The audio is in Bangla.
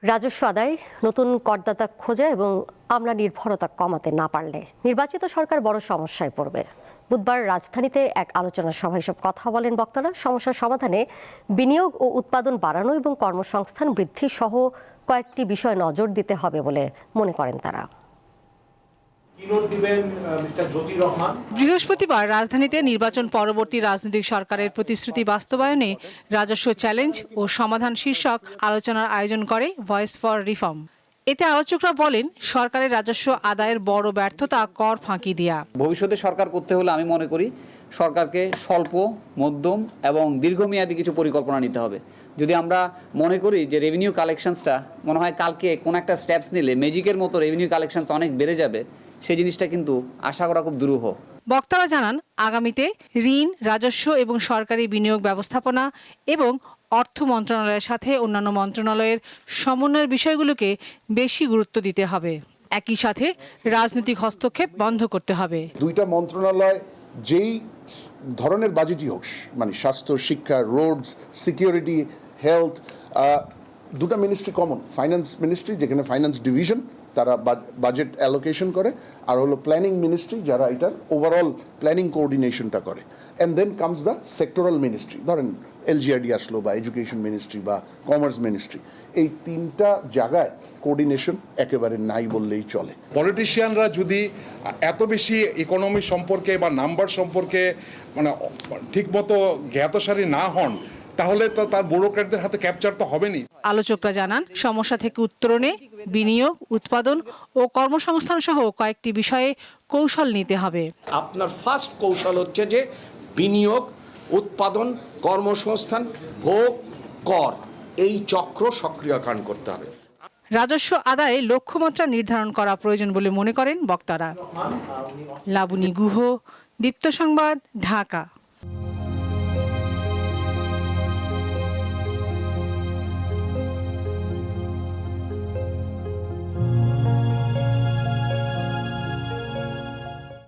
রাজস্ব আদায়, নতুন করদাতা খোঁজা এবং আমলা নির্ভরতা কমাতে না পারলে নির্বাচিত সরকার বড় সমস্যায় পড়বে। বুধবার রাজধানীতে এক আলোচনা সভায় সব কথা বলেন বক্তারা। সমস্যার সমাধানে বিনিয়োগ ও উৎপাদন বাড়ানো এবং কর্মসংস্থান বৃদ্ধি সহ কয়েকটি বিষয় নজর দিতে হবে বলে মনে করেন তারা। বৃহস্পতিবার রাজধানীতে নির্বাচন পরবর্তী রাজনৈতিক সরকারের প্রতিশ্রুতি বাস্তবায়নে রাজস্ব চ্যালেঞ্জ ও সমাধান শীর্ষক আলোচনার আয়োজন করে ভয়েস ফর রিফর্ম। এতে আলোচকরা বলেন, সরকারের রাজস্ব আদায়ের বড় ব্যর্থতা কর ফাঁকি দেয়া। ভবিষ্যতে সরকার করতে হলে আমি মনে করি সরকারকে স্বল্প, মধ্যম এবং দীর্ঘমেয়াদী কিছু পরিকল্পনা নিতে হবে। যদি আমরা মনে করি যে রেভিনিউ কালেকশনসটা মনে হয় কালকে কোন একটা স্টেপস নিলে ম্যাজিকের মতো রেভিনিউ কালেকশনস অনেক বেড়ে যাবে, সেই জিনিসটা কিন্তু আশা করা খুব দুরূহ। বক্তারা জানান, আগামীতে ঋণ, রাজস্ব এবং সরকারি বিনিয়োগ ব্যবস্থাপনা এবং অর্থ মন্ত্রণালয়ের সাথে অন্যান্য মন্ত্রণালয়ের সমন্বয়ের বিষয়গুলোকে বেশি গুরুত্ব দিতে হবে। একই সাথে রাজনৈতিক হস্তক্ষেপ বন্ধ করতে হবে। দুইটা মন্ত্রণালয় যেই ধরনের বাজেটই হোক, মানে স্বাস্থ্য, শিক্ষা, রোডস, সিকিউরিটি, হেলথ, দুটা মিনিস্ট্রি কমন। ফাইন্যান্স মিনিস্ট্রি, যেখানে ফাইন্যান্স ডিভিশন তারা বাজেট অ্যালোকেশন করে, আর হলো প্ল্যানিং মিনিস্ট্রি, যারা এটার ওভারঅল প্ল্যানিং কোঅর্ডিনেশনটা করে। And then comes the sectoral ministry, ধরেন এলজিআরডি আসলো, বা এডুকেশন মিনিস্ট্রি বা কমার্স মিনিস্ট্রি। এই তিনটা জায়গায় কোঅর্ডিনেশন একেবারে নাই বললেই চলে। পলিটিশিয়ানরা যদি এত বেশি ইকোনমি সম্পর্কে বা নাম্বার সম্পর্কে মানে ঠিকমতো জ্ঞাতসারী না হন, তাহলে তো তার ব্যুরোক্র্যাটদের হাতে ক্যাপচার তো হবেনি। আলোচকরা জানান, সমস্যা থেকে উত্তরণে বিনিয়োগ, উৎপাদন ও কর্মসংস্থান সহ কয়েকটি বিষয়ে কৌশল নিতে হবে। আপনার ফার্স্ট কৌশল হচ্ছে যে বিনিয়োগ, উৎপাদন, কর্মসংস্থান, ভোগ, কর, এই চক্র সক্রিয়করণ করতে হবে। রাজস্ব আদায়ে লক্ষ্যমাত্রা নির্ধারণ করা প্রয়োজন বলে মনে করেন বক্তারা। লাবণী গুহ, দীপ্ত সংবাদ, ঢাকা।